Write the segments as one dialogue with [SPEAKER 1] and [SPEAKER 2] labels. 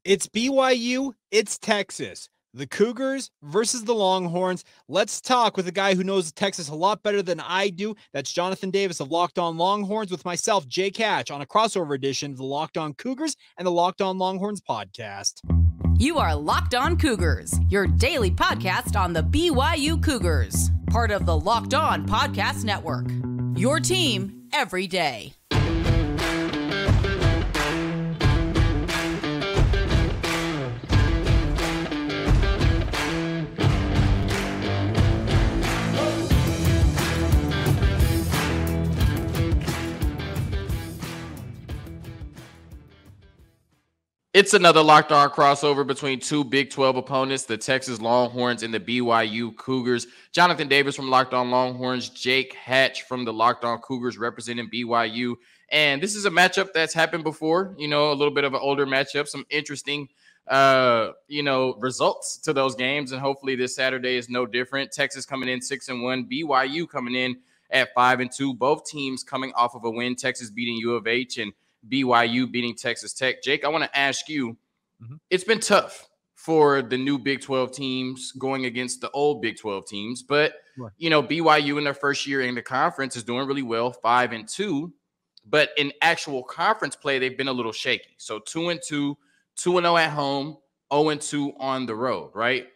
[SPEAKER 1] It's BYU, it's Texas. The Cougars versus the Longhorns. Let's talk with a guy who knows Texas a lot better than I do. That's Jonathan Davis of Locked On Longhorns with myself, Jake Hatch, on a crossover edition of the Locked On Cougars and the Locked On Longhorns podcast.
[SPEAKER 2] You are Locked On Cougars, your daily podcast on the BYU Cougars, part of the Locked On Podcast Network. Your team every day.
[SPEAKER 3] It's another Locked On crossover between two Big 12 opponents, the Texas Longhorns and the BYU Cougars. Jonathan Davis from Locked On Longhorns, Jake Hatch from the Locked On Cougars representing BYU. And this is a matchup that's happened before, a little bit of an older matchup, some interesting, results to those games. And hopefully this Saturday is no different. Texas coming in 6-1, BYU coming in at 5-2. Both teams coming off of a win, Texas beating U of H and BYU beating Texas Tech. Jake, I want to ask you, It's been tough for the new Big 12 teams going against the old Big 12 teams. But, BYU in their first year in the conference is doing really well, 5-2. But in actual conference play, they've been a little shaky. So 2-2, 2-0 at home, 0-2 on the road, right?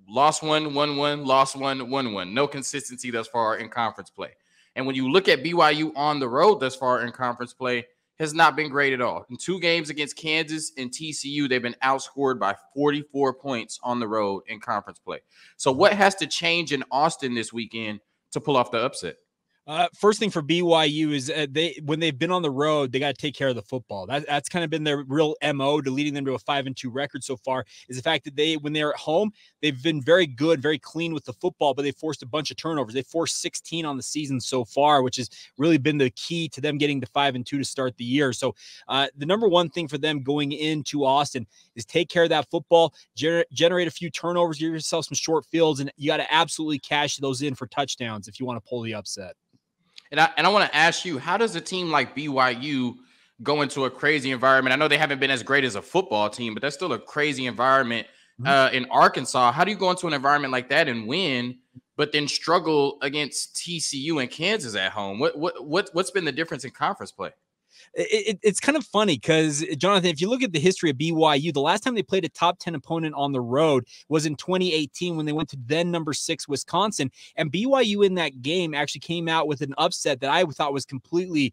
[SPEAKER 3] Lost one, won one, lost one, won one. No consistency thus far in conference play. And when you look at BYU on the road thus far in conference play, has not been great at all. In 2 games against Kansas and TCU, they've been outscored by 44 points on the road in conference play. So what has to change in Austin this weekend to pull off the upset?
[SPEAKER 1] First thing for BYU is when they've been on the road, they got to take care of the football. That's kind of been their real MO to leading them to a 5-2 record so far, is the fact that when they're at home, they've been very good, very clean with the football, but they forced a bunch of turnovers. They forced 16 on the season so far, which has really been the key to them getting to 5-2 to start the year. So the number one thing for them going into Austin is take care of that football, generate a few turnovers, give yourself some short fields, and you got to absolutely cash those in for touchdowns if you want to pull the upset.
[SPEAKER 3] And I want to ask you, how does a team like BYU go into a crazy environment? I know they haven't been as great as a football team, but that's still a crazy environment in Arkansas. How do you go into an environment like that and win, but then struggle against TCU and Kansas at home? What's been the difference in conference play?
[SPEAKER 1] It's kind of funny because, Jonathan, if you look at the history of BYU, the last time they played a top 10 opponent on the road was in 2018 when they went to then number 6 Wisconsin. And BYU in that game actually came out with an upset that I thought was completely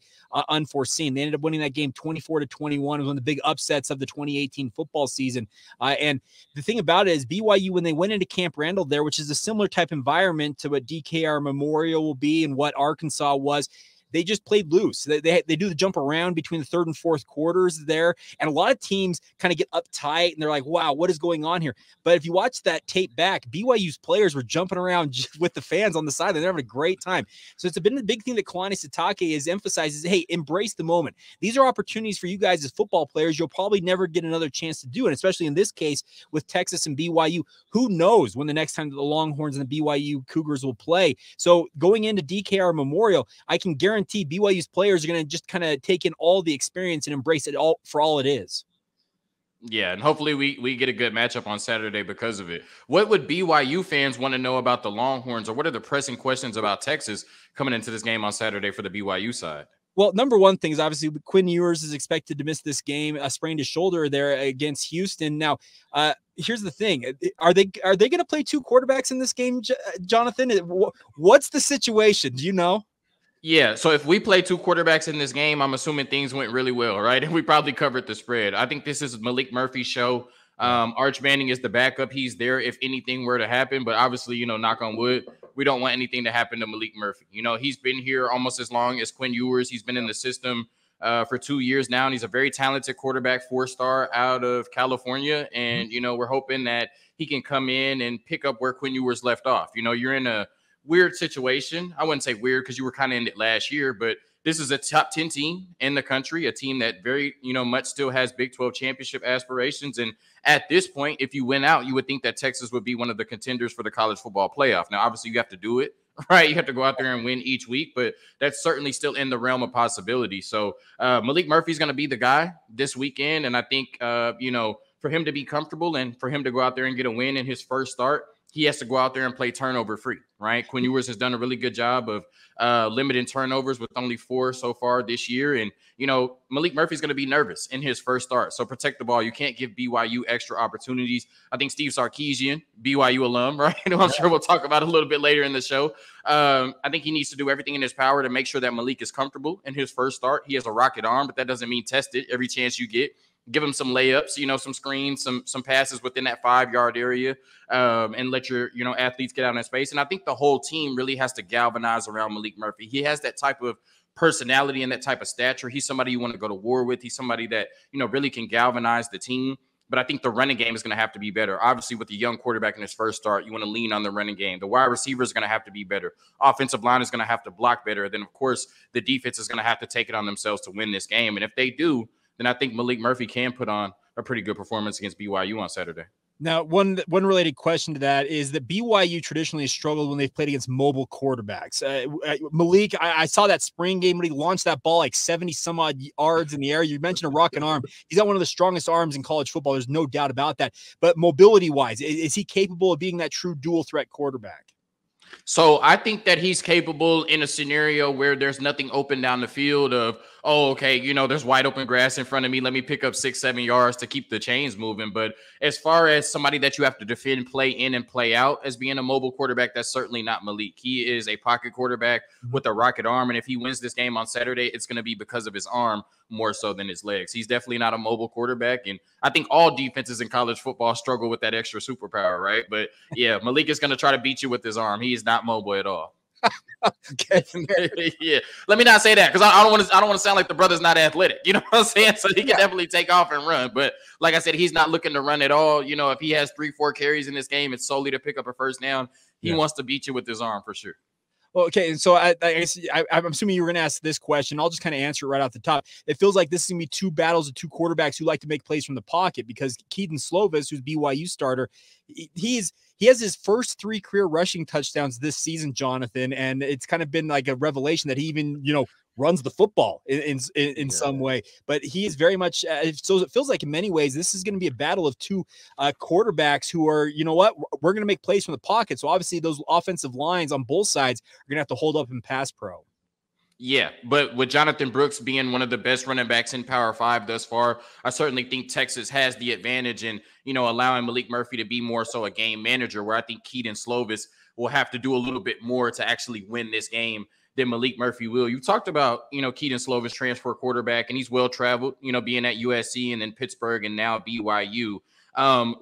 [SPEAKER 1] unforeseen. They ended up winning that game 24-21. It was one of the big upsets of the 2018 football season. And the thing about it is BYU, when they went into Camp Randall there, which is a similar type environment to what DKR Memorial will be and what Arkansas was, they just played loose. They do the jump around between the third and fourth quarters there. And a lot of teams kind of get uptight and they're like, wow, what is going on here? But if you watch that tape back, BYU's players were jumping around with the fans on the side. They're having a great time. So it's been a big thing that Kalani Sitake is emphasizes, hey, embrace the moment. These are opportunities for you guys as football players you'll probably never get another chance to do. And especially in this case with Texas and BYU, who knows when the next time the Longhorns and the BYU Cougars will play. So going into DKR Memorial, I can guarantee BYU's players are going to just kind of take in all the experience and embrace it all for all it is.
[SPEAKER 3] Yeah, and hopefully we get a good matchup on Saturday because of it. What would BYU fans want to know about the Longhorns, or what are the pressing questions about Texas coming into this game on Saturday for the BYU side?
[SPEAKER 1] Well, number one thing is obviously Quinn Ewers is expected to miss this game, sprained his shoulder there against Houston. Now, here's the thing. Are they going to play 2 quarterbacks in this game, Jonathan? What's the situation? Do you know?
[SPEAKER 3] Yeah, so if we play 2 quarterbacks in this game, I'm assuming things went really well, right? And we probably covered the spread. I think this is Malik Murphy's show. Arch Manning is the backup. He's there if anything were to happen. But obviously, knock on wood, we don't want anything to happen to Malik Murphy. He's been here almost as long as Quinn Ewers. He's been in the system for 2 years now, and he's a very talented quarterback, 4-star out of California. And, we're hoping that he can come in and pick up where Quinn Ewers left off. You're in a weird situation. I wouldn't say weird because you were kind of in it last year, but this is a top 10 team in the country, a team that very, much still has Big 12 championship aspirations. And at this point, if you win out, you would think that Texas would be one of the contenders for the college football playoff. Now, obviously, you have to do it, right? You have to go out there and win each week, but that's certainly still in the realm of possibility. So Malik Murphy's going to be the guy this weekend. And I think, for him to be comfortable and for him to go out there and get a win in his first start, he has to go out there and play turnover free, right? Quinn Ewers has done a really good job of limiting turnovers with only 4 so far this year. And, Malik Murphy's going to be nervous in his first start. So protect the ball. You can't give BYU extra opportunities. I think Steve Sarkisian, BYU alum, right? I'm sure we'll talk about it a little bit later in the show. I think he needs to do everything in his power to make sure that Malik is comfortable in his first start. He has a rocket arm, but that doesn't mean test it every chance you get. Give him some layups, some screens, some passes within that 5-yard area, and let your, athletes get out in that space. And I think the whole team really has to galvanize around Malik Murphy. He has that type of personality and that type of stature. He's somebody you want to go to war with. He's somebody that, really can galvanize the team. But I think the running game is going to have to be better. Obviously, with the young quarterback in his first start, you want to lean on the running game. The wide receiver is going to have to be better. Offensive line is going to have to block better. Then, of course, the defense is going to have to take it on themselves to win this game. And if they do, then I think Malik Murphy can put on a pretty good performance against BYU on Saturday.
[SPEAKER 1] Now, one related question to that is that BYU traditionally has struggled when they've played against mobile quarterbacks. Malik, I saw that spring game when he launched that ball like 70-some-odd yards in the air. You mentioned a rocket arm. He's got one of the strongest arms in college football. There's no doubt about that. But mobility-wise, is he capable of being that true dual-threat quarterback?
[SPEAKER 3] So I think that he's capable in a scenario where there's nothing open down the field of, there's wide open grass in front of me. Let me pick up 6-7 yards to keep the chains moving. But as far as somebody that you have to defend, play in and play out as being a mobile quarterback, that's certainly not Malik. He is a pocket quarterback with a rocket arm. And if he wins this game on Saturday, it's going to be because of his arm more so than his legs. He's definitely not a mobile quarterback. And I think all defenses in college football struggle with that extra superpower, right? But yeah, Malik is going to try to beat you with his arm. He is not mobile at all.
[SPEAKER 1] Okay.
[SPEAKER 3] Yeah. Let me not say that because I don't want to sound like the brother's not athletic. You know what I'm saying? So he can definitely take off and run. But like I said, he's not looking to run at all. If he has 3-4 carries in this game, it's solely to pick up a first down. He wants to beat you with his arm for sure.
[SPEAKER 1] Well, okay, and so I'm assuming you were going to ask this question. I'll just kind of answer it right off the top. It feels like this is going to be two battles of two quarterbacks who like to make plays from the pocket because Kedon Slovis, who's BYU starter, he has his first 3 career rushing touchdowns this season, Jonathan, and it's kind of been like a revelation that he even, runs the football in some way. But he is very much so it feels like in many ways this is going to be a battle of two quarterbacks who are, we're going to make plays from the pocket. So obviously those offensive lines on both sides are going to have to hold up in pass pro.
[SPEAKER 3] Yeah, but with Jonathan Brooks being one of the best running backs in Power 5 thus far, I certainly think Texas has the advantage in, allowing Malik Murphy to be more so a game manager, where I think Kedon Slovis will have to do a little bit more to actually win this game than Malik Murphy will. You talked about, Kedon Slovis, transfer quarterback, and he's well-traveled, being at USC and then Pittsburgh and now BYU.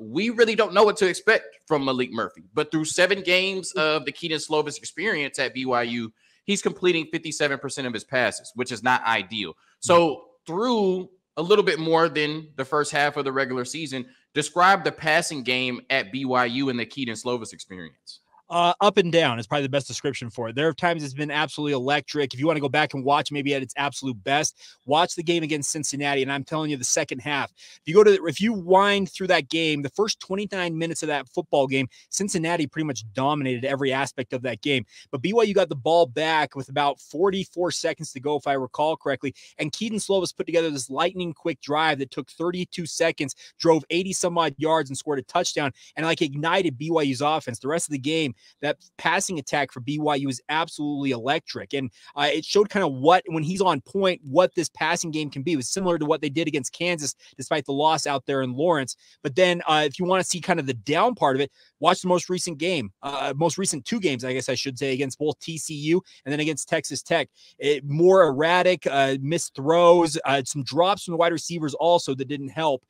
[SPEAKER 3] We really don't know what to expect from Malik Murphy, but through 7 games of the Kedon Slovis experience at BYU, he's completing 57% of his passes, which is not ideal. So through a little bit more than the first half of the regular season, describe the passing game at BYU and the Kedon Slovis experience.
[SPEAKER 1] Up and down is probably the best description for it. There are times it's been absolutely electric. If you want to go back and watch maybe at its absolute best, watch the game against Cincinnati. And I'm telling you, the second half, if you wind through that game, the first 29 minutes of that football game, Cincinnati pretty much dominated every aspect of that game. But BYU got the ball back with about 44 seconds to go, if I recall correctly. And Kedon Slovis put together this lightning quick drive that took 32 seconds, drove 80 some odd yards and scored a touchdown and ignited BYU's offense. The rest of the game, that passing attack for BYU is absolutely electric. And it showed kind of when he's on point, what this passing game can be. It was similar to what they did against Kansas, despite the loss out there in Lawrence. But then if you want to see kind of the down part of it, watch the most recent 2 games, I guess I should say, against both TCU and then against Texas Tech. More erratic, missed throws, some drops from the wide receivers also that didn't help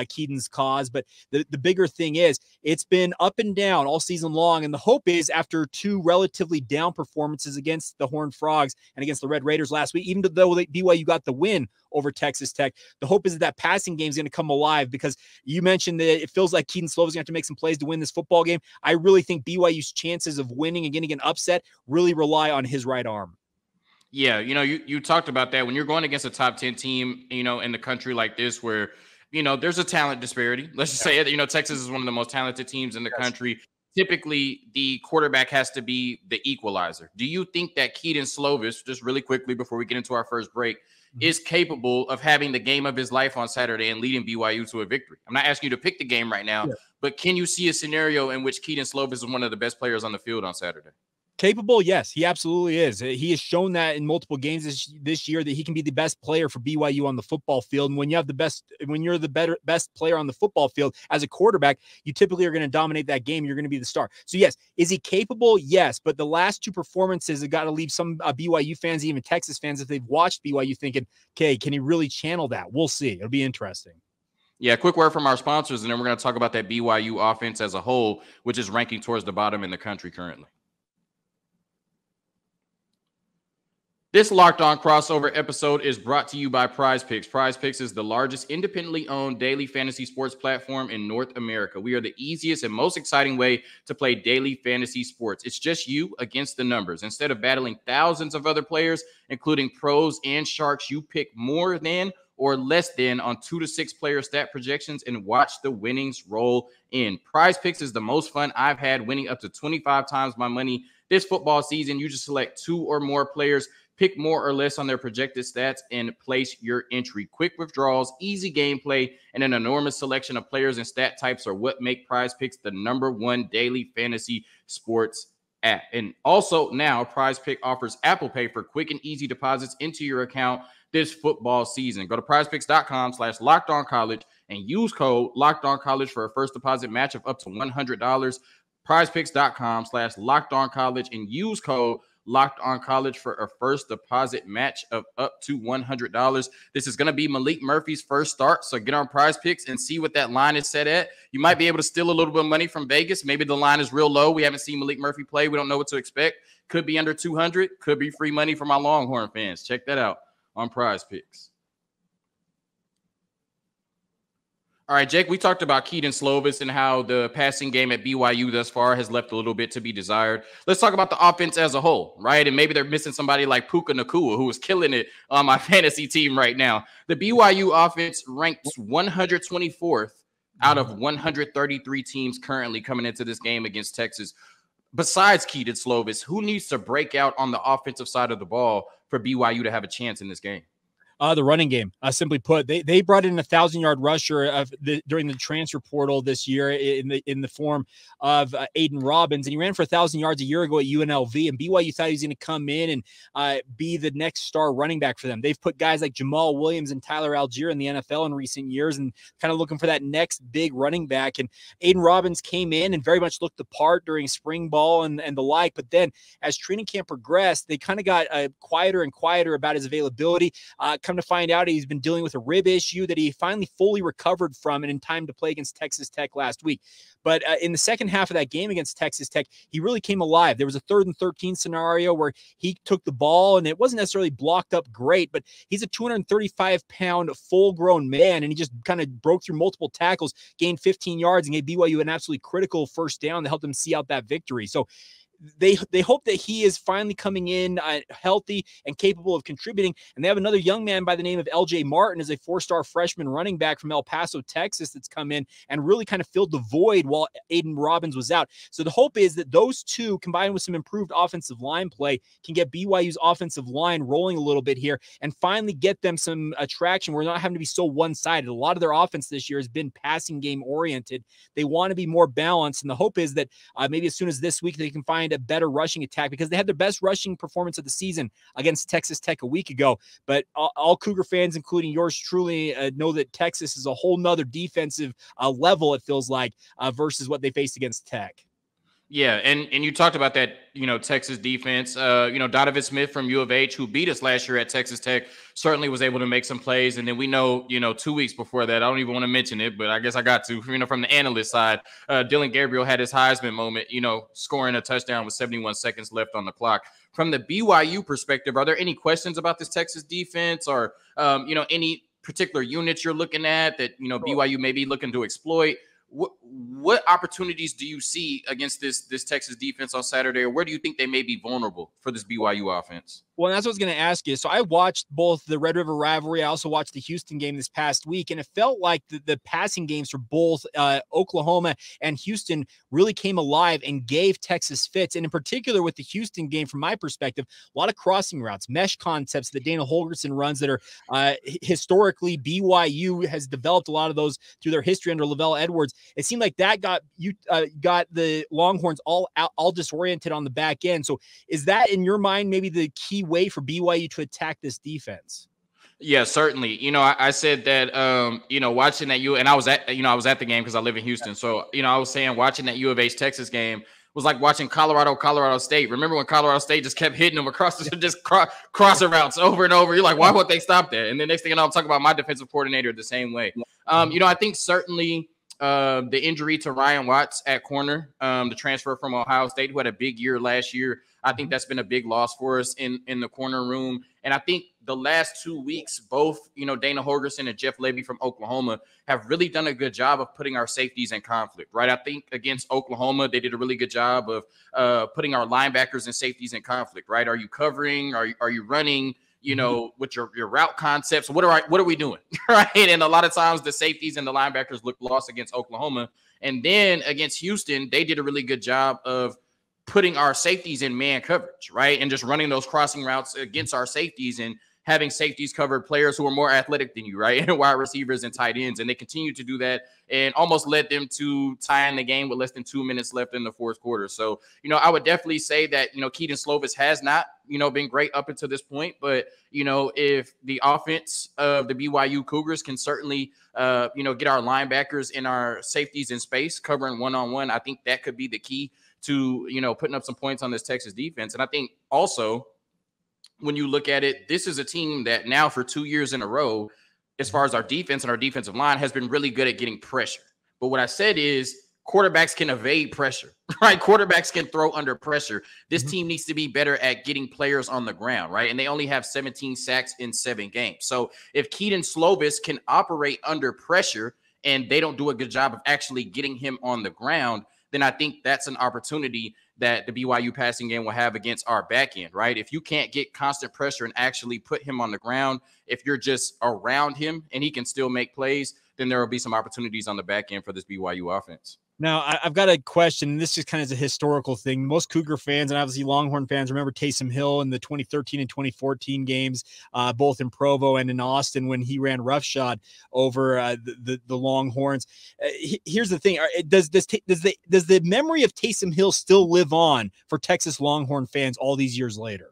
[SPEAKER 1] Kedon's cause. But the bigger thing is it's been up and down all season long. And the hope is after 2 relatively down performances against the Horned Frogs and against the Red Raiders last week, even though BYU got the win over Texas Tech, the hope is that passing game is going to come alive, because you mentioned that it feels like Kedon Slovis is going to have to make some plays to win this football game. I really think BYU's chances of winning and getting an upset really rely on his right arm.
[SPEAKER 3] Yeah, you talked about that. When you're going against a top 10 team, in the country like this, where, there's a talent disparity. Let's just say it. Texas is one of the most talented teams in the country. Typically, the quarterback has to be the equalizer. Do you think that Kedon Slovis, just really quickly before we get into our first break, is capable of having the game of his life on Saturday and leading BYU to a victory. I'm not asking you to pick the game right now, but can you see a scenario in which Kedon Slovis is one of the best players on the field on Saturday?
[SPEAKER 1] Capable, yes, he absolutely is. He has shown that in multiple games this year that he can be the best player for BYU on the football field. And when you're the best player on the football field as a quarterback, you typically are going to dominate that game. You're going to be the star. So yes, is he capable? Yes, but the last two performances have got to leave some BYU fans, even Texas fans, if they've watched BYU, thinking, "Okay, can he really channel that?" We'll see. It'll be interesting.
[SPEAKER 3] Yeah, quick word from our sponsors, and then we're going to talk about that BYU offense as a whole, which is ranking towards the bottom in the country currently. This Locked On crossover episode is brought to you by PrizePicks. PrizePicks is the largest independently owned daily fantasy sports platform in North America. We are the easiest and most exciting way to play daily fantasy sports. It's just you against the numbers. Instead of battling thousands of other players, including pros and sharks, you pick more than or less than on 2 to 6 player stat projections and watch the winnings roll in. PrizePicks is the most fun I've had, winning up to 25 times my money this football season. You just select 2 or more players, pick more or less on their projected stats, and place your entry. Quick withdrawals, easy gameplay, and an enormous selection of players and stat types are what make PrizePicks the #1 daily fantasy sports app. And also now PrizePicks offers Apple Pay for quick and easy deposits into your account this football season. Go to prizepicks.com/lockedoncollege and use code LockedOnCollege for a first deposit match of up to $100. prizepicks.com/lockedoncollege and use code Locked On College for a first deposit match of up to $100. This is going to be Malik Murphy's first start, so get on PrizePicks and see what that line is set at. You might be able to steal a little bit of money from Vegas. Maybe the line is real low. We haven't seen Malik Murphy play. We don't know what to expect. Could be under 200. Could be free money for my Longhorn fans. Check that out on PrizePicks. All right, Jake, we talked about Kedon Slovis and how the passing game at BYU thus far has left a little bit to be desired. Let's talk about the offense as a whole, right? And maybe they're missing somebody like Puka Nacua, who is killing it on my fantasy team right now. The BYU offense ranks 124th out of 133 teams currently coming into this game against Texas. Besides Kedon Slovis, who needs to break out on the offensive side of the ball for BYU to have a chance in this game?
[SPEAKER 1] The running game, simply put, they brought in a 1,000-yard rusher during the transfer portal this year in the form of Aidan Robbins, and he ran for 1,000 yards a year ago at UNLV. And BYU thought he was going to come in and be the next star running back for them. They've put guys like Jamal Williams and Tyler Algier in the NFL in recent years, and kind of looking for that next big running back. And Aidan Robbins came in and very much looked the part during spring ball and the like. But then, as training camp progressed, they kind of got quieter and quieter about his availability. Come to find out, he's been dealing with a rib issue that he finally fully recovered from and in time to play against Texas Tech last week. But in the second half of that game against Texas Tech, he really came alive. There was a 3rd and 13 scenario where he took the ball, and it wasn't necessarily blocked up great, but he's a 235-pound full-grown man, and he just kind of broke through multiple tackles, gained 15 yards, and gave BYU an absolutely critical first down to help them see out that victory. So they hope that he is finally coming in healthy and capable of contributing. And they have another young man by the name of LJ Martin as a 4-star freshman running back from El Paso, Texas, that's come in and really kind of filled the void while Aidan Robbins was out. So the hope is that those two, combined with some improved offensive line play, can get BYU's offensive line rolling a little bit here and finally get them some traction. We're not having to be so one-sided. A lot of their offense this year has been passing game oriented. They want to be more balanced. And the hope is that maybe as soon as this week, they can find a better rushing attack, because they had their best rushing performance of the season against Texas Tech a week ago. But all Cougar fans, including yours truly, know that Texas is a whole nother defensive level, it feels like, versus what they faced against Tech.
[SPEAKER 3] Yeah, and you talked about that, Texas defense. Donovan Smith from U of H, who beat us last year at Texas Tech, certainly was able to make some plays. And then we know, 2 weeks before that, I don't even want to mention it, but I guess I got to, from the analyst side, Dylan Gabriel had his Heisman moment, scoring a touchdown with 71 seconds left on the clock. From the BYU perspective, are there any questions about this Texas defense, or, any particular units you're looking at that, BYU may be looking to exploit? what opportunities do you see against this Texas defense on Saturday, or where do you think they may be vulnerable for this BYU offense?
[SPEAKER 1] Well, that's what I was going to ask you. So I watched both the Red River rivalry. I also watched the Houston game this past week, and it felt like the passing games for both Oklahoma and Houston really came alive and gave Texas fits. And in particular with the Houston game, from my perspective, a lot of crossing routes, mesh concepts that Dana Holgorsen runs that are historically BYU has developed a lot of those through their history under Lavelle Edwards. It seemed like that got the Longhorns all disoriented on the back end. So is that, in your mind, maybe the key way for BYU to attack this defense?
[SPEAKER 3] Yeah, certainly. I said that, watching that and I was at the game because I live in Houston. So, I was saying watching that U of H Texas game was like watching Colorado State. Remember when Colorado State just kept hitting them across crosser routes over and over? You're like, why won't they stop that? And the next thing you know, I'm talking about my defensive coordinator the same way. I think certainly the injury to Ryan Watts at corner, the transfer from Ohio State, who had a big year last year, I think that's been a big loss for us in the corner room. And I think the last 2 weeks, both, Dana Holgorsen and Jeff Levy from Oklahoma have really done a good job of putting our safeties in conflict, right? I think against Oklahoma, they did a really good job of putting our linebackers and safeties in conflict, right? Are you covering? Are you running? With your route concepts, what are we doing? Right. And a lot of times the safeties and the linebackers looked lost against Oklahoma. And then against Houston, they did a really good job of putting our safeties in man coverage, right? And just running those crossing routes against our safeties and having safeties cover players who are more athletic than you, right? And wide receivers and tight ends. And they continue to do that and almost led them to tie in the game with less than 2 minutes left in the fourth quarter. So, I would definitely say that, Kedon Slovis has not, been great up until this point. But, if the offense of the BYU Cougars can certainly, get our linebackers and our safeties in space covering one-on-one, I think that could be the key to, putting up some points on this Texas defense. And I think also, when you look at it, this is a team that now for 2 years in a row, as far as our defense and our defensive line, has been really good at getting pressure. But what I said is quarterbacks can evade pressure, right? Quarterbacks can throw under pressure. This team needs to be better at getting players on the ground, right? And they only have 17 sacks in 7 games. So if Kedon Slovis can operate under pressure and they don't do a good job of actually getting him on the ground, then I think that's an opportunity that the BYU passing game will have against our back end, right? If you can't get constant pressure and actually put him on the ground, if you're just around him and he can still make plays, then there will be some opportunities on the back end for this BYU offense.
[SPEAKER 1] Now, I've got a question. This just kind of is a historical thing. Most Cougar fans and obviously Longhorn fans remember Taysom Hill in the 2013 and 2014 games, both in Provo and in Austin, when he ran roughshod over the Longhorns. Here's the thing: does the memory of Taysom Hill still live on for Texas Longhorn fans all these years later?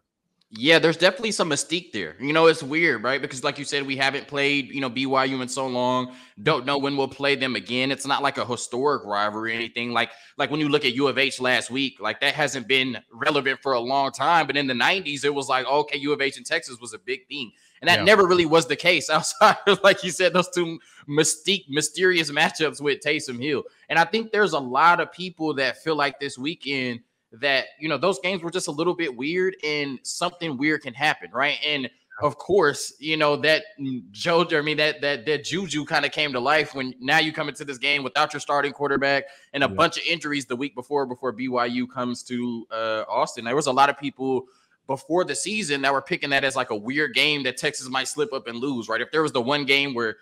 [SPEAKER 3] Yeah, there's definitely some mystique there. It's weird, right? Because like you said, we haven't played, BYU in so long. Don't know when we'll play them again. It's not like a historic rivalry or anything. Like when you look at U of H last week, like that hasn't been relevant for a long time. But in the 90s, it was like, okay, U of H and Texas was a big thing. And that never really was the case outside of, like you said, those two mysterious matchups with Taysom Hill. And I think there's a lot of people that feel like this weekend that, those games were just a little bit weird and something weird can happen, right? And of course, that juju kind of came to life when now you come into this game without your starting quarterback and a bunch of injuries the week before BYU comes to Austin. There was a lot of people before the season that were picking that as like a weird game that Texas might slip up and lose, right? If there was the one game where,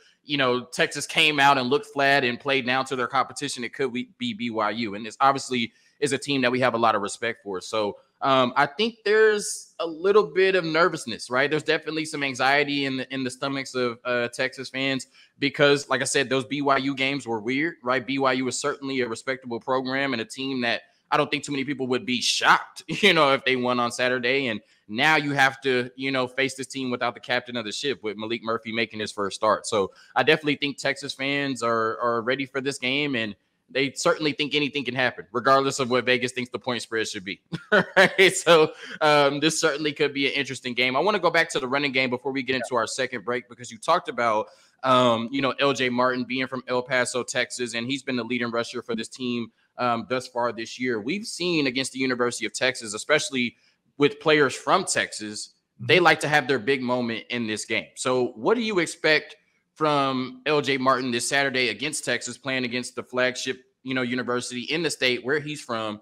[SPEAKER 3] Texas came out and looked flat and played down to their competition, it could be BYU. And it's obviously is a team that we have a lot of respect for. So I think there's a little bit of nervousness, right? There's definitely some anxiety in the stomachs of Texas fans because, like I said, those BYU games were weird, right? BYU is certainly a respectable program and a team that I don't think too many people would be shocked, if they won on Saturday. And now you have to, face this team without the captain of the ship with Malik Murphy making his first start. So I definitely think Texas fans are ready for this game, and they certainly think anything can happen, regardless of what Vegas thinks the point spread should be. Right? So this certainly could be an interesting game. I want to go back to the running game before we get into our second break, because you talked about, LJ Martin being from El Paso, Texas, and he's been the leading rusher for this team thus far this year. We've seen against the University of Texas, especially with players from Texas, they like to have their big moment in this game. So what do you expect from LJ Martin this Saturday against Texas, playing against the flagship, university in the state where he's from.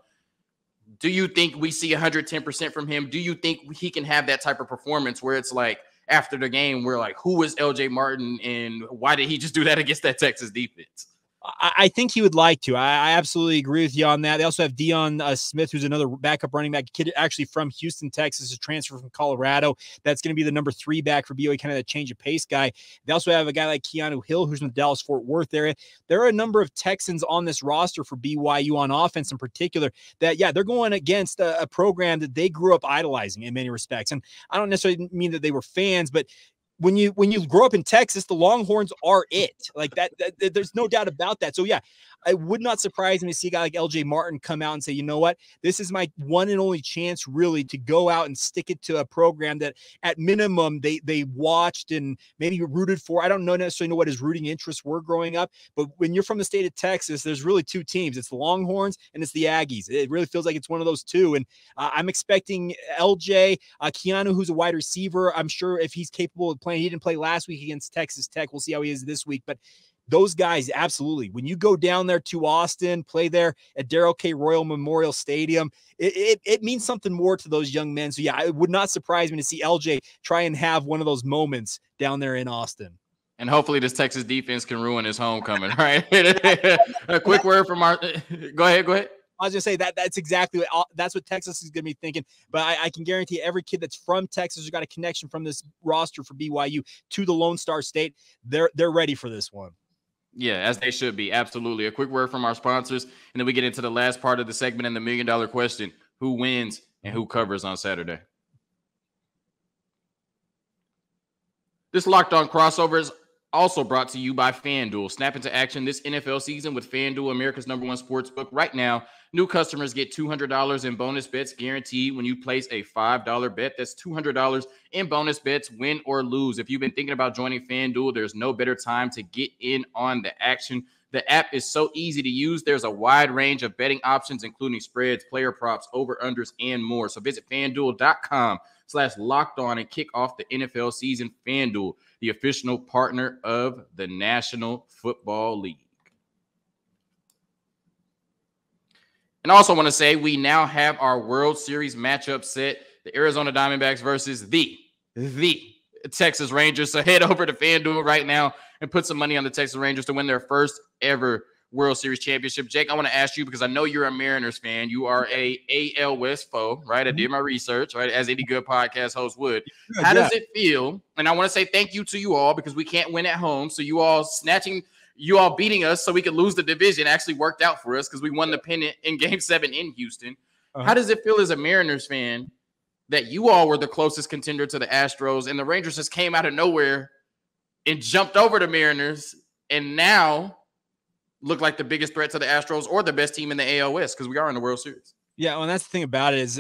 [SPEAKER 3] Do you think we see 110% from him? Do you think he can have that type of performance where it's like after the game, we're like, who is LJ Martin and why did he just do that against that Texas defense?
[SPEAKER 1] I think he would like to. I absolutely agree with you on that. They also have Deion Smith, who's another backup running back, kid actually from Houston, Texas, a transfer from Colorado. That's going to be the number 3 back for BYU, kind of a change of pace guy. They also have a guy like Keanu Hill, who's in the Dallas-Fort Worth area. There are a number of Texans on this roster for BYU on offense in particular that, they're going against a program that they grew up idolizing in many respects. And I don't necessarily mean that they were fans, but when you grow up in Texas, the Longhorns are it. Like that there's no doubt about that. So it would not surprise me to see a guy like LJ Martin come out and say, you know what, this is my one and only chance really to go out and stick it to a program that at minimum they watched and maybe rooted for. I don't necessarily know what his rooting interests were growing up, but when you're from the state of Texas, there's really 2 teams. It's the Longhorns and it's the Aggies. It really feels like it's one of those 2. And I'm expecting LJ, Keanu, who's a wide receiver. I'm sure if he's capable of playing, he didn't play last week against Texas Tech. We'll see how he is this week, but those guys, absolutely. When you go down there to Austin, play there at Darrell K Royal Memorial Stadium, it means something more to those young men. So it would not surprise me to see LJ try and have one of those moments down there in Austin.
[SPEAKER 3] And hopefully this Texas defense can ruin his homecoming, right? A quick word from our – go ahead.
[SPEAKER 1] I was going to say that's exactly that's what Texas is going to be thinking. But I can guarantee every kid that's from Texas who's got a connection from this roster for BYU to the Lone Star State, they're ready for this one.
[SPEAKER 3] Yeah, as they should be. Absolutely. A quick word from our sponsors, and then we get into the last part of the segment and the $1 million question: who wins and who covers on Saturday? This Locked On crossover is also brought to you by FanDuel. Snap into action this NFL season with FanDuel, America's #1 sportsbook. Right now, new customers get $200 in bonus bets guaranteed when you place a $5 bet. That's $200 in bonus bets, win or lose. If you've been thinking about joining FanDuel, there's no better time to get in on the action. The app is so easy to use. There's a wide range of betting options, including spreads, player props, over-unders, and more. So visit FanDuel.com/lockedon and kick off the NFL season. FanDuel, the official partner of the National Football League. And I also want to say we now have our World Series matchup set. The Arizona Diamondbacks versus the Texas Rangers. So head over to FanDuel right now and put some money on the Texas Rangers to win their first ever World Series championship. Jake, I want to ask you, because I know you're a Mariners fan. You are a AL West foe, right? I did my research, right? As any good podcast host would. How does it feel? And I want to say thank you to you all, because we can't win at home. So you all beating us so we could lose the division actually worked out for us, because we won the pennant in Game 7 in Houston. How does it feel as a Mariners fan that you all were the closest contender to the Astros and the Rangers just came out of nowhere and jumped over the Mariners and now look like the biggest threat to the Astros or the best team in the AL West, because we are in the World Series? Yeah,
[SPEAKER 1] well, that's the thing about it is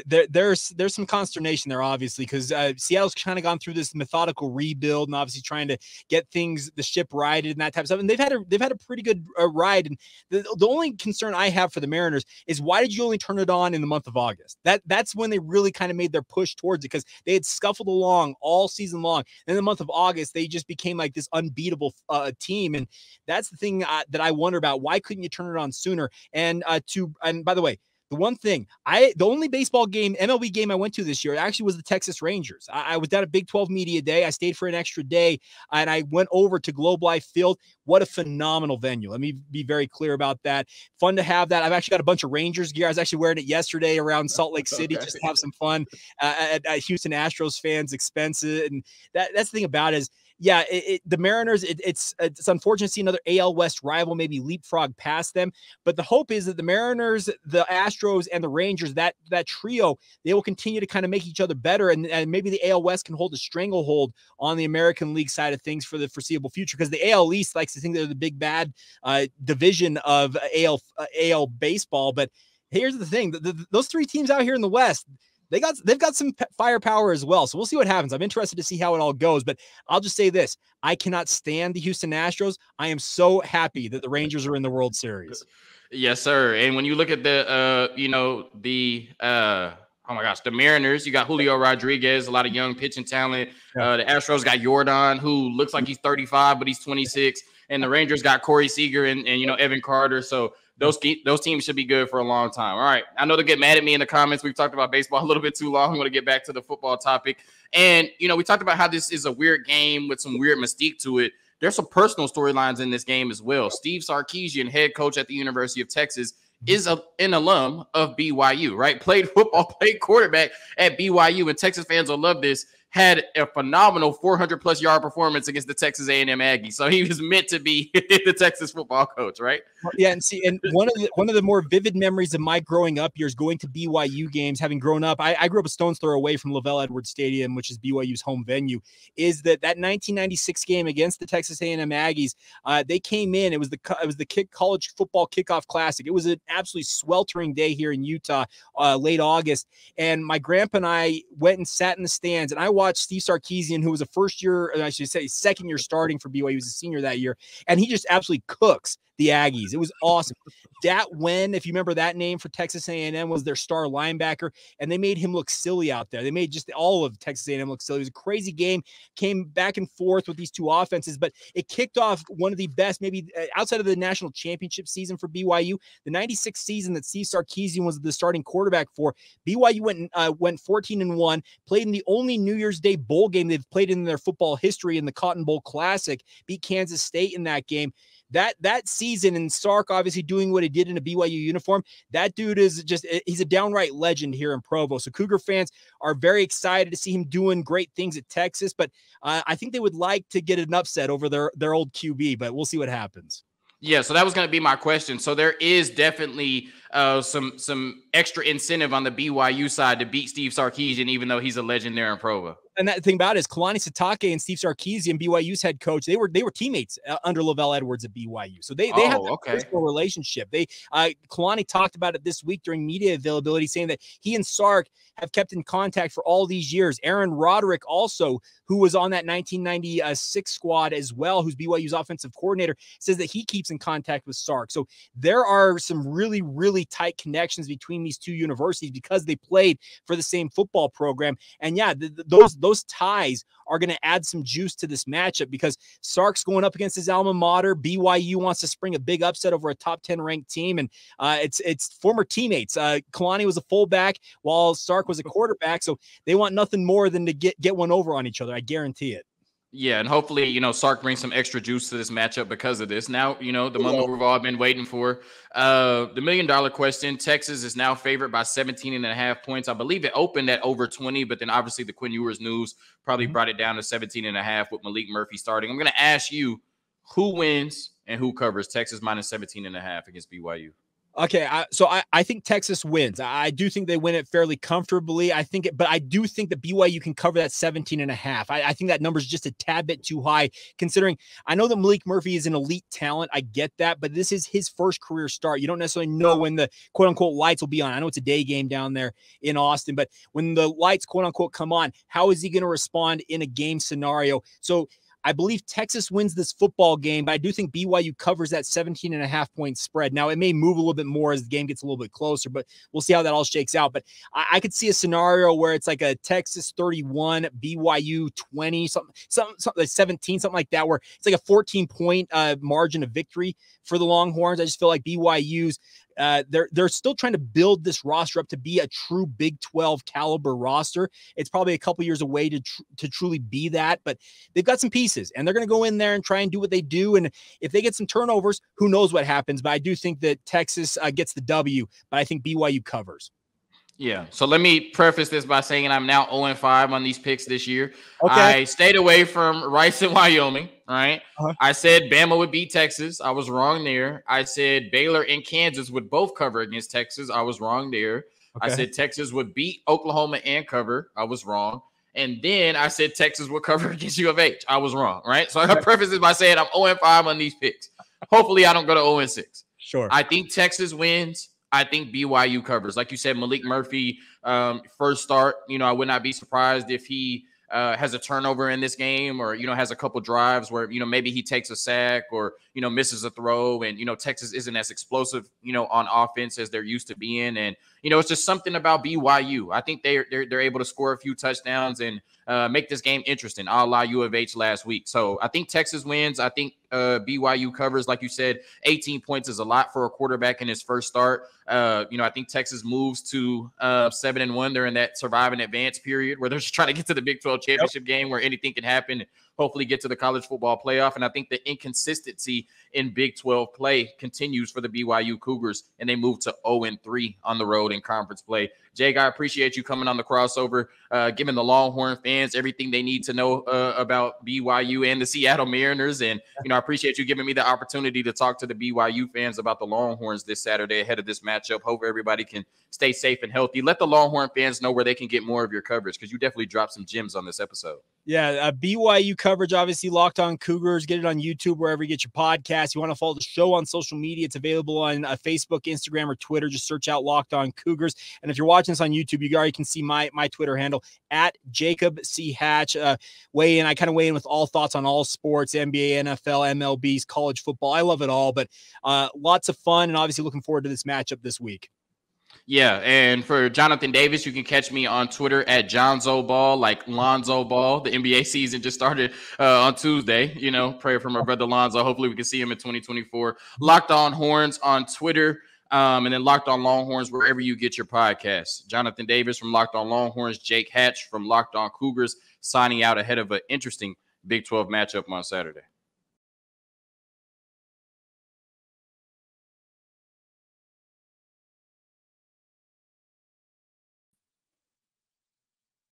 [SPEAKER 1] there's some consternation there, obviously, because Seattle's kind of gone through this methodical rebuild and obviously trying to get the ship righted and that type of stuff. And they've had a pretty good ride. And the only concern I have for the Mariners is, why did you only turn it on in the month of August? That's when they really kind of made their push towards it, because they had scuffled along all season long. And in the month of August, they just became like this unbeatable team. And that's the thing that I wonder about. Why couldn't you turn it on sooner? And by the way, the one thing, the only baseball game, MLB game I went to this year actually was the Texas Rangers. I was down at Big 12 Media Day. I stayed for an extra day, and I went over to Globe Life Field. What a phenomenal venue. Let me be very clear about that. Fun to have that. I've actually got a bunch of Rangers gear. I was actually wearing it yesterday around Salt Lake City just to have some fun at Houston Astros fans' expenses. And that's the thing about it is, yeah, the Mariners, it's unfortunate to see another AL West rival maybe leapfrog past them. But the hope is that the Mariners, the Astros, and the Rangers, that trio, they will continue to kind of make each other better. And maybe the AL West can hold a stranglehold on the American League side of things for the foreseeable future, because the AL East likes to think they're the big bad division of AL baseball. But here's the thing. Those 3 teams out here in the West, they've got some firepower as well. So we'll see what happens. I'm interested to see how it all goes, but I'll just say this. I cannot stand the Houston Astros. I am so happy that the Rangers are in the World Series.
[SPEAKER 3] Yes, sir. And when you look at the Oh my gosh, the Mariners, you got Julio Rodriguez, a lot of young pitching talent. The Astros got Jordan, who looks like he's 35, but he's 26. And the Rangers got Corey Seager and Evan Carter. So those teams should be good for a long time. All right. I know they'll get mad at me in the comments. We've talked about baseball a little bit too long. I'm going to get back to the football topic. And, we talked about how this is a weird game with some weird mystique to it. There's some personal storylines in this game as well. Steve Sarkisian, head coach at the University of Texas, is an alum of BYU, right? Played football, played quarterback at BYU, and Texas fans will love this. Had a phenomenal 400-plus yard performance against the Texas A&M Aggies. So he was meant to be the Texas football coach, right?
[SPEAKER 1] Yeah, and one of the more vivid memories of my growing up years going to BYU games, having grown up, I grew up a stone's throw away from Lavelle Edwards Stadium, which is BYU's home venue, is that 1996 game against the Texas A&M Aggies. They came in. It was the college football kickoff classic. It was an absolutely sweltering day here in Utah, late August, and my grandpa and I went and sat in the stands, and I watched Steve Sarkisian, who was a second year starting for BYU. He was a senior that year, and he just absolutely cooks the Aggies. It was awesome. If you remember that name for Texas A&M, was their star linebacker, and they made him look silly out there. They made just all of Texas A&M look silly. It was a crazy game, came back and forth with these two offenses, but it kicked off one of the best, maybe outside of the national championship season for BYU, the 96 season that Steve Sarkisian was the starting quarterback for. BYU went 14-1, played in the only New Year's Day bowl game they've played in their football history in the Cotton Bowl Classic, beat Kansas State in that game. That season, and Sark obviously doing what he did in a BYU uniform, that dude is he's a downright legend here in Provo. So Cougar fans are very excited to see him doing great things at Texas, but I think they would like to get an upset over their old QB, but we'll see what happens.
[SPEAKER 3] Yeah, so that was going to be my question. So there is definitely some extra incentive on the BYU side to beat Steve Sarkisian, even though he's a legend there in Provo.
[SPEAKER 1] And that thing about it is Kalani Sitake and Steve Sarkisian, BYU's head coach, they were teammates under Lavelle Edwards at BYU. So they have a personal relationship. Kalani talked about it this week during media availability, saying that he and Sark have kept in contact for all these years. Aaron Roderick also, who was on that 1996 squad as well, who's BYU's offensive coordinator, says that he keeps in contact with Sark. So there are some really, really tight connections between these two universities because they played for the same football program. And yeah, those ties are going to add some juice to this matchup because Sark's going up against his alma mater. BYU wants to spring a big upset over a top 10 ranked team. And it's former teammates. Kalani was a fullback while Sark was a quarterback. So they want nothing more than to get one over on each other. I guarantee it.
[SPEAKER 3] Yeah, and hopefully, Sark brings some extra juice to this matchup because of this. Now, the moment we've all been waiting for. The $1 million question, Texas is now favored by 17.5 points. I believe it opened at over 20, but then obviously the Quinn Ewers news probably brought it down to 17.5 with Malik Murphy starting. I'm going to ask you who wins and who covers Texas minus 17.5 against BYU.
[SPEAKER 1] Okay, so I think Texas wins. I do think they win it fairly comfortably. But I do think that BYU can cover that 17.5. I think that number is just a tad bit too high, considering I know that Malik Murphy is an elite talent. I get that, but this is his first career start. You don't necessarily know when the quote unquote lights will be on. I know it's a day game down there in Austin, but when the lights quote unquote come on, how is he going to respond in a game scenario? So I believe Texas wins this football game, but I do think BYU covers that 17.5 point spread. Now, it may move a little bit more as the game gets a little bit closer, but we'll see how that all shakes out. But I could see a scenario where it's like a Texas 31, BYU 20, something like 17, something like that, where it's like a 14-point margin of victory for the Longhorns. I just feel like BYU's they're still trying to build this roster up to be a true Big 12 caliber roster. It's probably a couple years away to truly be that, but they've got some pieces and they're going to go in there and try and do what they do. And if they get some turnovers, who knows what happens, but I do think that Texas gets the W, but I think BYU covers.
[SPEAKER 3] Yeah. So let me preface this by saying I'm now 0-5 on these picks this year.
[SPEAKER 1] Okay.
[SPEAKER 3] I stayed away from Rice and Wyoming, right? I said Bama would beat Texas. I was wrong there. I said Baylor and Kansas would both cover against Texas. I was wrong there. Okay. I said Texas would beat Oklahoma and cover. I was wrong. And then I said Texas would cover against U of H. I was wrong, right? So I preface this by saying I'm 0-5 on these picks. Hopefully I don't go to 0-6.
[SPEAKER 1] Sure.
[SPEAKER 3] I think Texas wins. I think BYU covers. Like you said, Malik Murphy, first start. I would not be surprised if he has a turnover in this game, or, has a couple drives where, maybe he takes a sack or, misses a throw, and, Texas isn't as explosive, on offense as they're used to being. And, it's just something about BYU. I think they're able to score a few touchdowns and make this game interesting, a la U of H last week. So I think Texas wins. I think BYU covers. Like you said, 18 points is a lot for a quarterback in his first start. I think Texas moves to 7-1. They're in that survive and advance period where they're just trying to get to the Big 12 championship game where anything can happen. Hopefully get to the college football playoff. And I think the inconsistency in Big 12 play continues for the BYU Cougars, and they move to 0-3 on the road in conference play. Jake, I appreciate you coming on the crossover, giving the Longhorn fans everything they need to know about BYU and the Seattle Mariners. And, I appreciate you giving me the opportunity to talk to the BYU fans about the Longhorns this Saturday ahead of this matchup. Hope everybody can stay safe and healthy. Let the Longhorn fans know where they can get more of your coverage, because you definitely dropped some gems on this episode.
[SPEAKER 1] Yeah, BYU coverage, obviously, Locked On Cougars. Get it on YouTube, wherever you get your podcasts. You want to follow the show on social media, it's available on Facebook, Instagram, or Twitter. Just search out Locked On Cougars. And if you're watching this on YouTube, you already can see my Twitter handle, at Jacob C. Hatch. Weigh in. I kind of weigh in with all thoughts on all sports, NBA, NFL, MLBs, college football. I love it all, but lots of fun, and obviously looking forward to this matchup this week.
[SPEAKER 3] Yeah, and for Jonathan Davis, you can catch me on Twitter at Jonzo Ball, like Lonzo Ball. The NBA season just started on Tuesday. Prayer for my brother Lonzo. Hopefully we can see him in 2024. Locked On Horns on Twitter, and then Locked On Longhorns wherever you get your podcasts. Jonathan Davis from Locked On Longhorns, Jake Hatch from Locked On Cougars, signing out ahead of an interesting Big 12 matchup on Saturday.